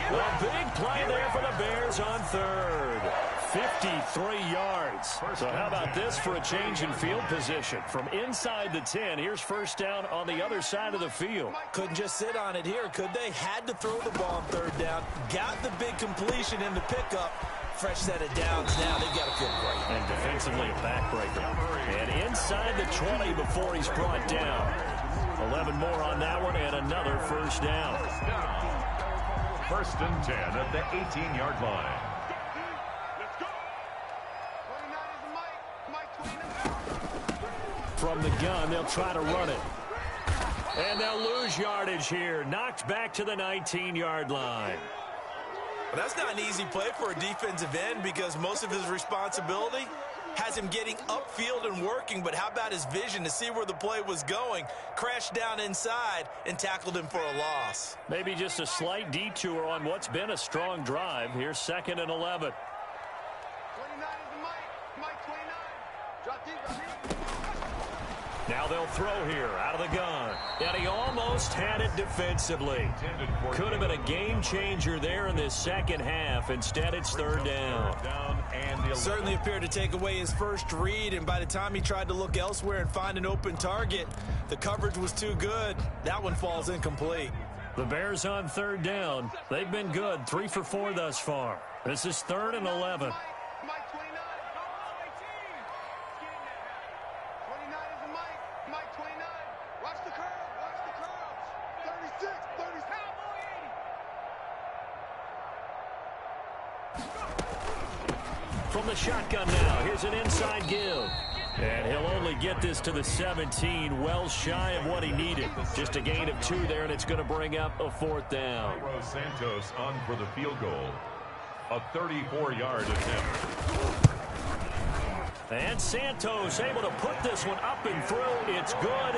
good. A big play there for the Bears on 3rd. 53 yards. So how about this for a change in field position? From inside the 10, here's 1st down on the other side of the field. Couldn't just sit on it here, could they? Had to throw the ball on 3rd down. Got the big completion in the pickup. Fresh set of downs now. They've got to feel great. And defensively a backbreaker. And inside the 20 before he's brought down. 11 more on that one and another first down. First and 10 at the 18-yard line. From the gun, they'll try to run it. And they'll lose yardage here. Knocked back to the 19-yard line. Well, that's not an easy play for a defensive end because most of his responsibility has him getting upfield and working, but how about his vision to see where the play was going, crashed down inside, and tackled him for a loss. Maybe just a slight detour on what's been a strong drive. Here's 2nd and 11. 29 is the Mike 29. Drop deep. Now they'll throw here out of the gun. And he almost had it defensively. Could have been a game changer there in this second half. Instead, it's 3rd down. Certainly appeared to take away his first read, and by the time he tried to look elsewhere and find an open target, the coverage was too good. That one falls incomplete. The Bears on 3rd down. They've been good, 3 for 4 thus far. This is 3rd and 11. Mike 29. 29 is the Mike 29. Watch the curve. Watch the curves. 36. 30. From the shotgun now, here's an inside give. And he'll only get this to the 17, well shy of what he needed. Just a gain of 2 there, and it's going to bring up a 4th down. Santos on for the field goal. A 34-yard attempt. And Santos able to put this one up and through. It's good.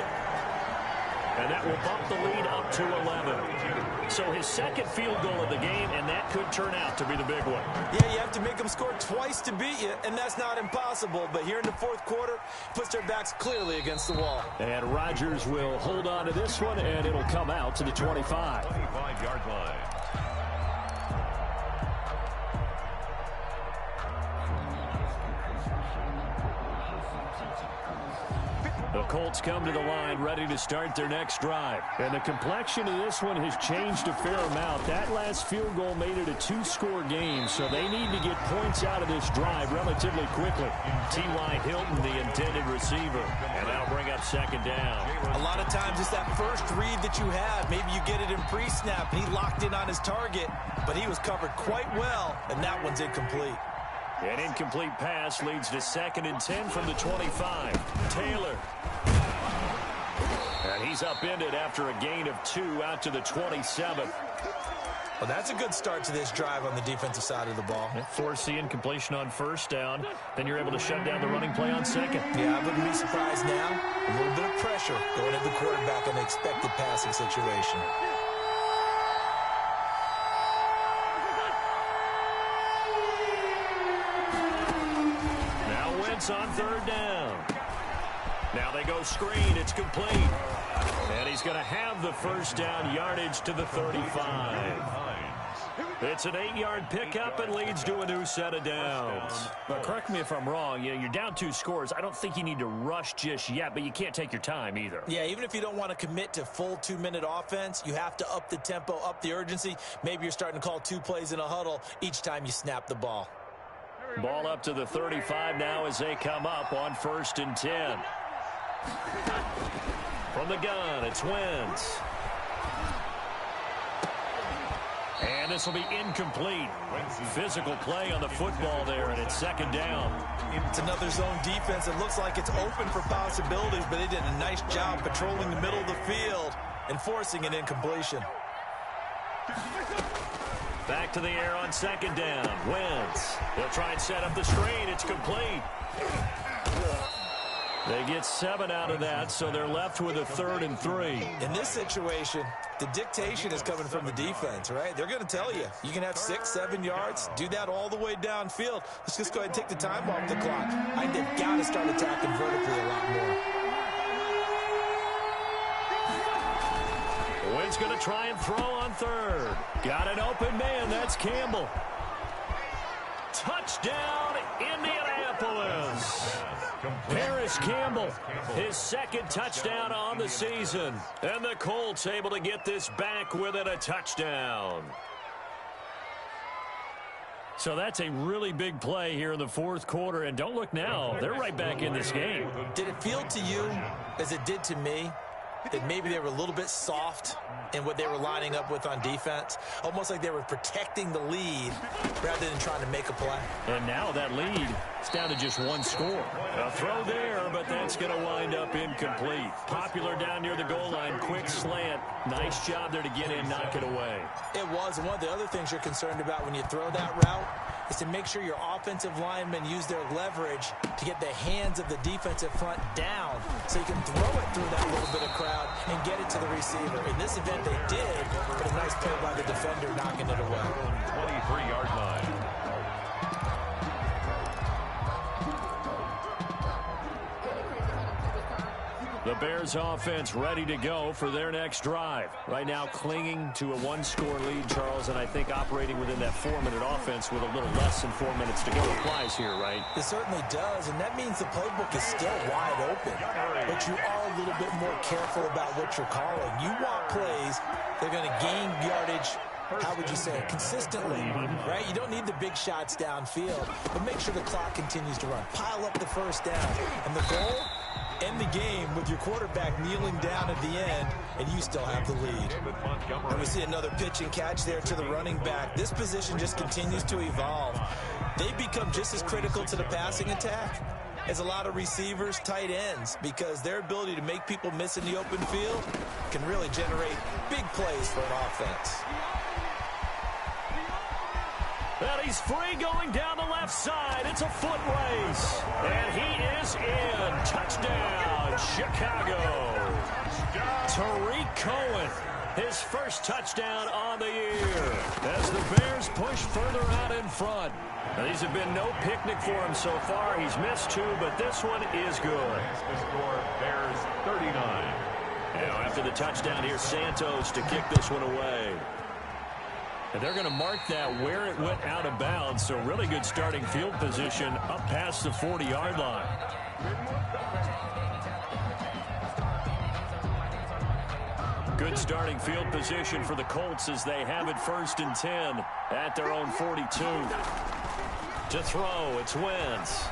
And that will bump the lead up to 11. So his 2nd field goal of the game, and that could turn out to be the big one. Yeah, you have to make them score twice to beat you, and that's not impossible. But here in the 4th quarter, puts their backs clearly against the wall. And Rodgers will hold on to this one, and it'll come out to the 25. 25-yard line. The Colts come to the line ready to start their next drive. And the complexion of this one has changed a fair amount. That last field goal made it a 2-score game, so they need to get points out of this drive relatively quickly. T.Y. Hilton, the intended receiver, and that'll bring up 2nd down. A lot of times it's that first read that you have. Maybe you get it in pre-snap, and he locked in on his target, but he was covered quite well, and that one's incomplete. An incomplete pass leads to 2nd and 10 from the 25. Taylor. And he's upended after a gain of 2 out to the 27. Well, that's a good start to this drive on the defensive side of the ball. Force the incompletion on 1st down. Then you're able to shut down the running play on 2nd. Yeah, I wouldn't be surprised now. A little bit of pressure going at the quarterback in an expected passing situation. On 3rd down. Now they go screen. It's complete. And he's going to have the 1st down, yardage to the 35. It's an 8-yard pickup and leads to a new set of downs. But correct me if I'm wrong. You're down 2 scores. I don't think you need to rush just yet, but you can't take your time either. Yeah, even if you don't want to commit to full 2-minute offense, you have to up the tempo, up the urgency. Maybe you're starting to call 2 plays in a huddle each time you snap the ball. Ball up to the 35 now as they come up on 1st and 10. From the gun, it's Wentz. And this will be incomplete. Physical play on the football there, and it's 2nd down. It's another zone defense. It looks like it's open for possibilities, but they did a nice job patrolling the middle of the field and forcing an incompletion. Back to the air on 2nd down. Wentz. They'll try and set up the screen. It's complete. They get 7 out of that, so they're left with a 3rd and 3. In this situation, the dictation is coming from the defense, right? They're going to tell you, you can have 6, 7 yards, do that all the way downfield. Let's just go ahead and take the time off the clock. I think they've got to start attacking vertically a lot more. Wynn's going to try and throw on 3rd. Got an open man. That's Campbell. Touchdown, Indianapolis. Paris Campbell, his 2nd touchdown on the season. And the Colts able to get this back within a touchdown. So that's a really big play here in the 4th quarter. And don't look now, they're right back in this game. Did it feel to you, as it did to me, that maybe they were a little bit soft in what they were lining up with on defense, almost like they were protecting the lead rather than trying to make a play. And now that lead is down to just one score. A throw there, but that's going to wind up incomplete. Popular down near the goal line, quick slant. Nice job there to get in, knock it away. It was, and one of the other things you're concerned about when you throw that route is to make sure your offensive linemen use their leverage to get the hands of the defensive front down so you can throw it through that little bit of crowd and get it to the receiver. In this event, they did, but a nice play by the defender knocking it away. 23-yard line. The Bears offense ready to go for their next drive. Right now clinging to a one-score lead, Charles, and I think operating within that 4-minute offense with a little less than 4 minutes to go applies here, right? It certainly does, and that means the playbook is still wide open. But you are a little bit more careful about what you're calling. You want plays that are going to gain yardage, how would you say it, consistently, right? You don't need the big shots downfield, but make sure the clock continues to run. Pile up the first down, and the goal, end the game with your quarterback kneeling down at the end, and you still have the lead. And we see another pitch and catch there to the running back. This position just continues to evolve. They become just as critical to the passing attack as a lot of receivers, tight ends, because their ability to make people miss in the open field can really generate big plays for an offense. And he's free going down the left side. It's a foot race. And he is in. Touchdown, Chicago. Tariq Cohen, his first touchdown on the year as the Bears push further out in front. Now, these have been no picnic for him so far. He's missed 2, but this one is good. The score, Bears 39. Now, after the touchdown, here's Santos to kick this one away. And they're going to mark that where it went out of bounds, so really good starting field position up past the 40-yard line. Good starting field position for the Colts as they have it 1st and 10 at their own 42. To throw, it's Wentz.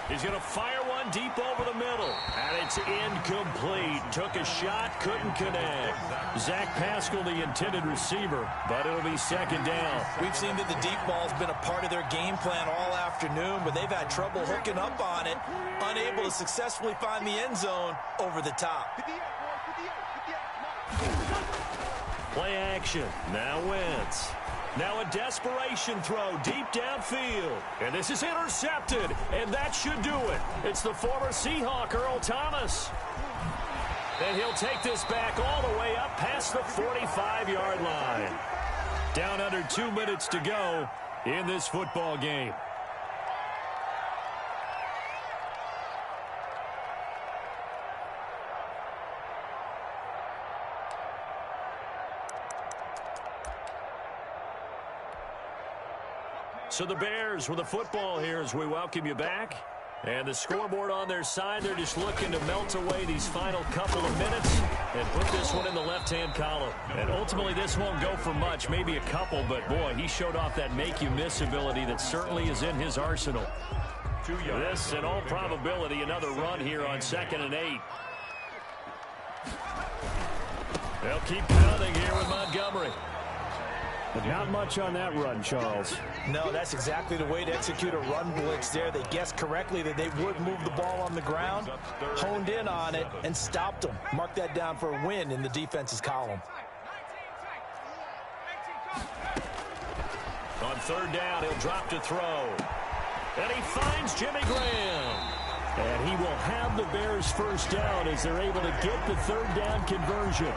He's going to fire one deep over the middle. And it's incomplete. Took a shot, couldn't connect. Zach Pascal, the intended receiver, but it'll be 2nd down. We've seen that the deep ball's been a part of their game plan all afternoon, but they've had trouble hooking up on it, unable to successfully find the end zone over the top. Play action. Now Wentz. Now a desperation throw deep downfield. And this is intercepted, and that should do it. It's the former Seahawk, Earl Thomas. And he'll take this back all the way up past the 45-yard line. Down under 2 minutes to go in this football game. So the Bears with the football here as we welcome you back. And the scoreboard on their side, they're just looking to melt away these final couple of minutes and put this one in the left-hand column. And ultimately, this won't go for much, maybe a couple, but boy, he showed off that make-you-miss ability that certainly is in his arsenal. This, in all probability, another run here on 2nd and 8. They'll keep pounding here with Montgomery. But not much on that run, Charles. No, that's exactly the way to execute a run blitz there. They guessed correctly that they would move the ball on the ground, honed in on it, and stopped them. Mark that down for a win in the defense's column. On 3rd down, he'll drop to throw. And he finds Jimmy Graham. And he will have the Bears' first down as they're able to get the 3rd down conversion.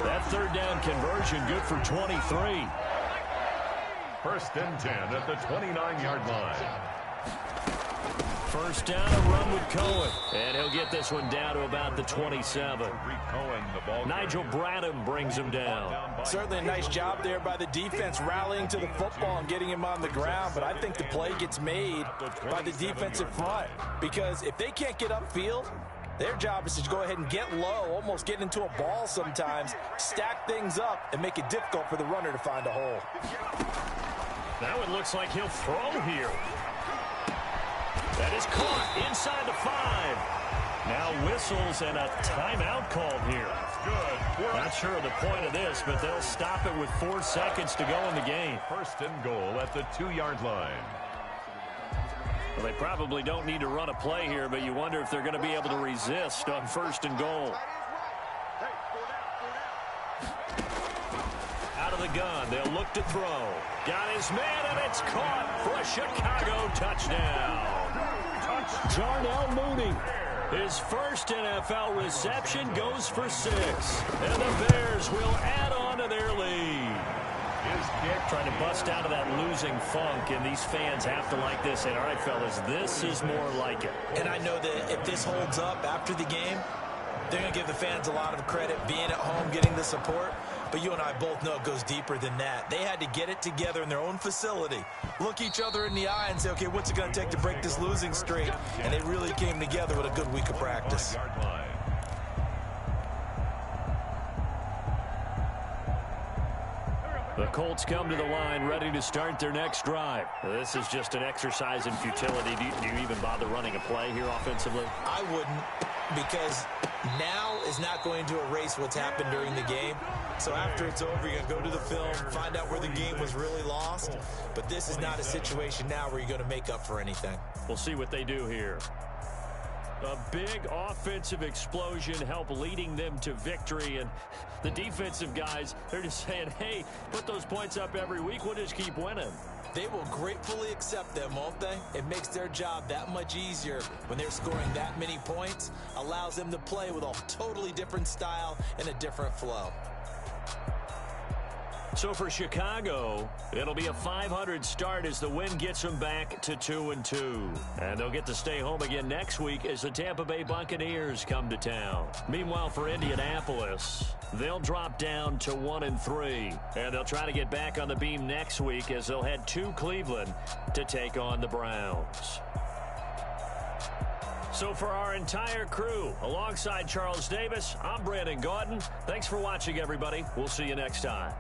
That 3rd down conversion good for 23. 1st and 10 at the 29-yard line. 1st down, a run with Cohen. And he'll get this one down to about the 27. Nigel Bradham brings him down. Certainly a nice job there by the defense rallying to the football and getting him on the ground, but I think the play gets made by the defensive front because if they can't get upfield, their job is to go ahead and get low, almost get into a ball sometimes, stack things up, and make it difficult for the runner to find a hole. Now it looks like he'll throw here. That is caught inside the 5. Now whistles and a timeout called here. Not sure of the point of this, but they'll stop it with 4 seconds to go in the game. First and goal at the 2-yard line. Well, they probably don't need to run a play here, but you wonder if they're going to be able to resist on first and goal. Out of the gun, they'll look to throw. Got his man, and it's caught for a Chicago touchdown. Darnell Mooney. His first NFL reception goes for 6. And the Bears will add on to their lead. Trying to bust out of that losing funk, and these fans have to like this. And all right, fellas, this is more like it. And I know that if this holds up after the game, they're going to give the fans a lot of credit being at home, getting the support. But you and I both know it goes deeper than that. They had to get it together in their own facility, look each other in the eye and say, okay, what's it going to take to break this losing streak? And they really came together with a good week of practice. The Colts come to the line ready to start their next drive. This is just an exercise in futility. Do you even bother running a play here offensively? I wouldn't, because now is not going to erase what's happened during the game. So after it's over, you're going to go to the film, find out where the game was really lost. But this is not a situation now where you're going to make up for anything. We'll see what they do here. A big offensive explosion helped leading them to victory. And the defensive guys, they're just saying, hey, put those points up every week. We'll just keep winning. They will gratefully accept them, won't they? It makes their job that much easier when they're scoring that many points. Allows them to play with a totally different style and a different flow. So for Chicago, it'll be a 500 start as the win gets them back to 2-2. And they'll get to stay home again next week as the Tampa Bay Buccaneers come to town. Meanwhile, for Indianapolis, they'll drop down to 1-3. And they'll try to get back on the beam next week as they'll head to Cleveland to take on the Browns. So for our entire crew, alongside Charles Davis, I'm Brandon Gaudin. Thanks for watching, everybody. We'll see you next time.